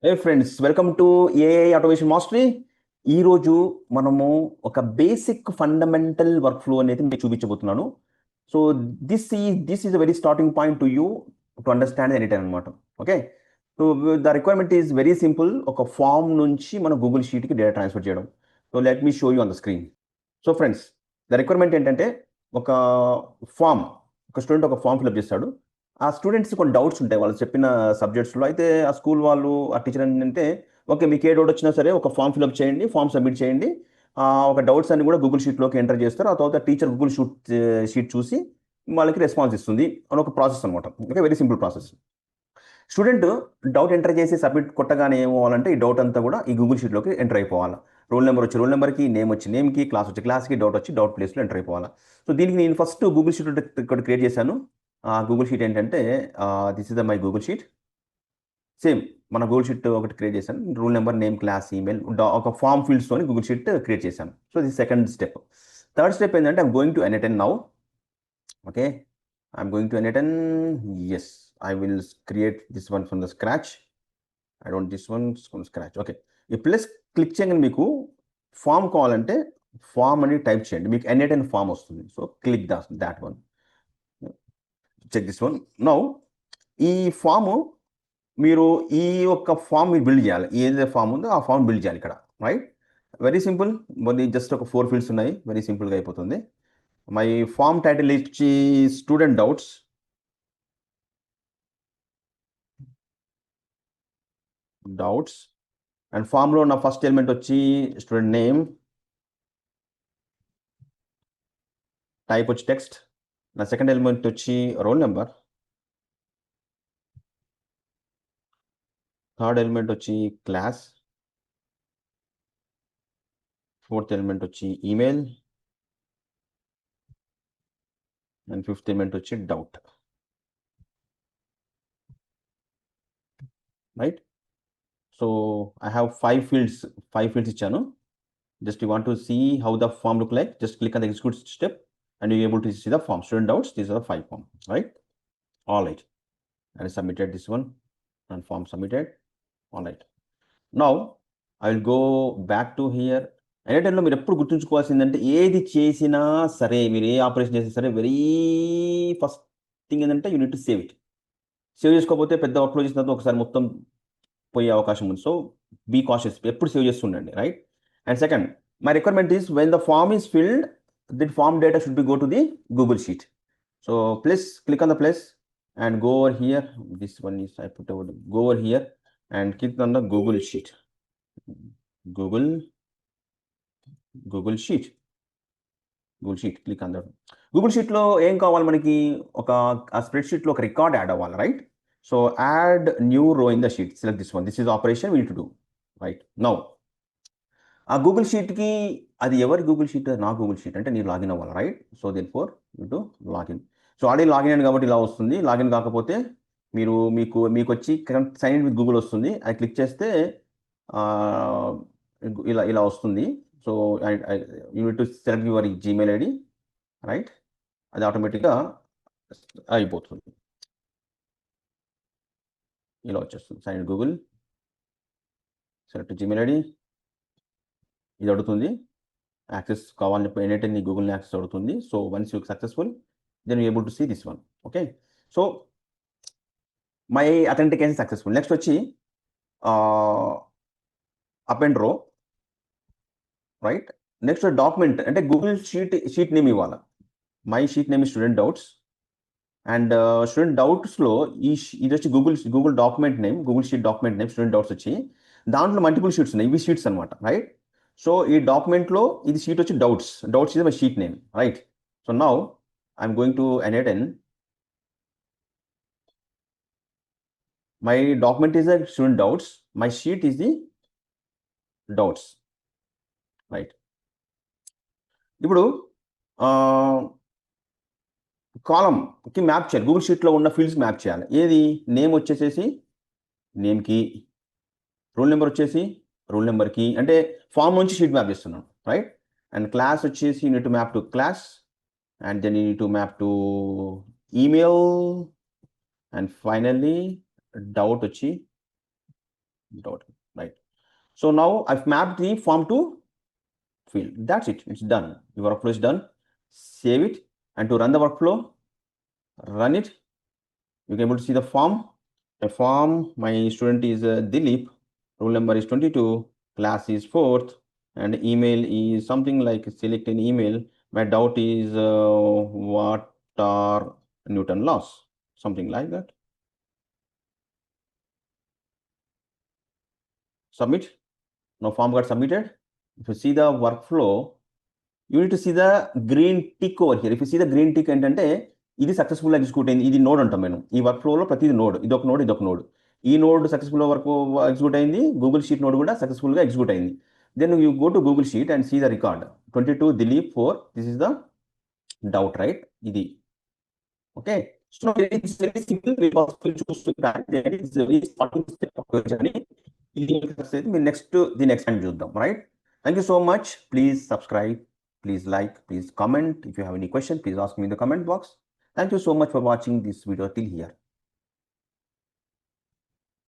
Hey friends, welcome to AI automation mastery. ఈరోజు మనము ఒక బేసిక్ ఫండమెంటల్ వర్క్ ఫ్లో అనేది మీకు చూపించబోతున్నాను. So this is a very starting point to you to understand anytime అనమాట. Okay, so the requirement is very simple. ఒక form నుంచి మన గూగుల్ షీట్కి డేటా ట్రాన్స్ఫర్ చేయడం. So let me show you on the screen. So friends, the requirement ఏంటంటే ఒక form, ఒక student ఒక ఫామ్ ఫిల్అప్ చేస్తాడు. ఆ స్టూడెంట్స్ కొన్ని డౌట్స్ ఉంటాయి వాళ్ళు చెప్పిన సబ్జెక్ట్స్లో. అయితే ఆ స్కూల్ వాళ్ళు, ఆ టీచర్ ఏంటంటే, ఓకే మీకు ఏ డౌట్ వచ్చినా సరే ఒక ఫామ్ ఫిల్అప్ చేయండి, ఫామ్ సబ్మిట్ చేయండి. ఒక డౌట్స్ అన్ని కూడా గూగుల్ షీట్లోకి ఎంటర్ చేస్తారు. ఆ తర్వాత టీచర్ గూగుల్ షీట్ చూసి వాళ్ళకి రెస్పాన్స్ ఇస్తుంది అని ఒక ప్రాసెస్ అనమాట. Okay, very simple process. Student doubt enter చేసి సబ్మిట్ కొట్టగానే ఏమవ్వాలంటే ఈ డౌట్ అంతా కూడా ఈ గూగుల్ షీట్లోకి ఎంటర్ అయిపోవాలి. రోల్ నెంబర్ వచ్చి రోల్ నెంబర్కి, నేమ్ వచ్చి నేమ్కి, క్లాస్ వచ్చి క్లాస్కి, డౌట్ వచ్చి డౌట్ ప్లేస్లో ఎంటర్ అయిపోవాలి. సో దీనికి నేను ఫస్ట్ గూగుల్ షీట్ ఇక్కడ క్రియేట్ చేశాను. ఆ గూగుల్ షీట్ ఏంటంటే, this is the my Google sheet. Same మన గూగుల్ షీట్ ఒకటి క్రియేట్ చేశాను. Rule number, name, class, email, ఒక ఫామ్ ఫీల్డ్స్తోని గూగుల్ షీట్ క్రియేట్ చేశాను. సో ఇది సెకండ్ స్టెప్. థర్డ్ స్టెప్ ఏంటంటే, I'm going to ఎన్ఎటెన్ now. Okay, I'm going to ఎన్ఎటెన్. Yes, I will create this one from the scratch. I don't this one from scratch. Okay, ఈ plus click చేయగానే మీకు form కావాలంటే form అని type చేయండి, మీకు ఎన్ఎటెన్ form వస్తుంది. So click that one. Check this one. Now ఈ ఫాము మీరు ఈ యొక్క ఫామ్ మీరు బిల్డ్ చేయాలి. ఏదైతే ఫామ్ ఉందో ఆ ఫామ్ బిల్డ్ చేయాలి ఇక్కడ. Right, very simple. మరి జస్ట్ ఒక 4 ఫీల్డ్స్ ఉన్నాయి, వెరీ సింపుల్గా అయిపోతుంది. మై ఫామ్ టైటిల్ ఇచ్చి స్టూడెంట్ డౌట్స్. అండ్ ఫామ్లో నా ఫస్ట్ ఎలిమెంట్ వచ్చి స్టూడెంట్ నేమ్, టైప్ వచ్చి టెక్స్ట్. నా సెకండ్ ఎలిమెంట్ వచ్చి రోల్ నెంబర్. థర్డ్ ఎలిమెంట్ వచ్చి క్లాస్. ఫోర్త్ ఎలిమెంట్ వచ్చి ఈమెయిల్. అండ్ ఫిఫ్త్ ఎలిమెంట్ వచ్చి doubt. Right, so I have 5 fields ఇచ్చాను. Just you want to see how the form look like, just click on the execute step and you're able to see the form. Student doubts, these are the 5 form, right? All right, and I submitted this one and form submitted. All right, now I will go back to here. ఎనీటైంలో మీరు ఎప్పుడు గుర్తుంచుకోవాల్సిందంటే, ఏది చేసినా సరే, మీరు ఏ operation చేసినా సరే, very first thing ఏంటంటే you need to save it. Save చేసుకోకపోతే పెద్ద వర్క్లో చేసిన తర్వాత ఒకసారి మొత్తం పోయే అవకాశం ఉంది. సో బీ కాషియస్, ఎప్పుడు సేవ్ చేస్తుండండి. Right, and second, my requirement is when the form is filled, the form data should be go to the Google Sheet. So please click on the plus and go over here. This one is I put over, go over here and click on the Google Sheet. Google Sheet. Google Sheet, click on that. Google Sheet లో ఏం కావాలి మనకి? ఒక స్ప్రెడ్ షీట్లో ఒక record add అవ్వాలి. Right, so add new row in the sheet. Select this one. This is operation we need to do. Right, now ఆ గూగుల్ షీట్కి, అది ఎవరి గూగుల్ షీట్? నా గూగుల్ షీట్ అంటే నేను లాగిన్ అవ్వాలి. Right, so then for you to login. So already login అయ్యాను కాబట్టి ఇలా వస్తుంది. లాగిన్ కాకపోతే మీకు వచ్చి సైన్ ఇన్ విత్ గూగుల్ వస్తుంది. అది క్లిక్ చేస్తే ఇలా ఇలా వస్తుంది. So you need to select your Gmail ID. Right, అది ఆటోమేటిక్గా అయిపోతుంది. ఇలా వచ్చేస్తుంది. Sign in Google, select Gmail ID. ఇది అడుగుతుంది యాక్సెస్ కావాలని, ఎనీటైమ్ నీ గూగుల్ని యాక్సెస్ అడుగుతుంది. So once you successful, then you able to see this one. Okay, so my authentication successful. Next వచ్చి append row. Right, next document అంటే Google sheet name ఇవ్వాలి. My sheet name student doubts. And student డౌట్స్లో ఇది వచ్చి Google document name, Google sheet document name student doubts వచ్చి, దాంట్లో multiple sheets ఉన్నాయి. ఇవి షీట్స్ అనమాట. రైట్, సో ఈ డాక్యుమెంట్లో ఇది షీట్ వచ్చి డౌట్స్ ఇది my sheet name. Right, so now I'm going to ఎన్ఎటెన్. My document is the student doubts, my sheet is the doubts. Right, ఇప్పుడు కాలంకి మ్యాప్ చేయాలి. గూగుల్ షీట్లో ఉన్న ఫీల్డ్స్ మ్యాప్ చేయాలి. ఏది? నేమ్ వచ్చేసేసి నేమ్కి, రోల్ నెంబర్ వచ్చేసి రోల్ నెంబర్కి, అంటే ఫామ్ నుంచి షీట్ మ్యాప్ చేస్తున్నాను. రైట్, అండ్ క్లాస్ వచ్చేసి you need to map to class, and then you need to map to email, and finally doubt వచ్చి Doubt. Right. So now I've mapped the form to field. That's it. It's done. Your workflow is done. Save it. And to run the workflow, run it. You can able to see the form. The form, my student is Dilip. Roll number is 22. Class is 4th. And email is something like select an email. My doubt is what are Newton laws? Something like that. Submit. Now form got submitted. If you see the workflow, you need to see the green tick over here. If you see the green tick ఏంటంటే ఇది successful execute అయింది. ఇది node అంటాం మేము. ఈ work ఫ్లోలో ప్రతిది node. ఇదొక నోడ్, ఇదొక నోడ్. ఈ నోడ్ సక్సెస్ఫుల్ వర్క్ ఎగ్జిక్యూట్ అయింది. గూగుల్ షీట్ నోడ్ కూడా సక్సెస్ఫుల్గా ఎగ్జిక్యూట్ అయింది. Then you go to Google sheet and see the record 22 Dilip 4. This is the doubt, right? ఇది okay. So it's very simple. Very possible చూస్తుంటారు. It's very starting step of your journey. ఇది మీరు next దీని expand చూద్దాం, right? Thank you so much. Please subscribe. Please like, please comment. If you have any question, please ask me in the comment box. Thank you so much for watching this video till here.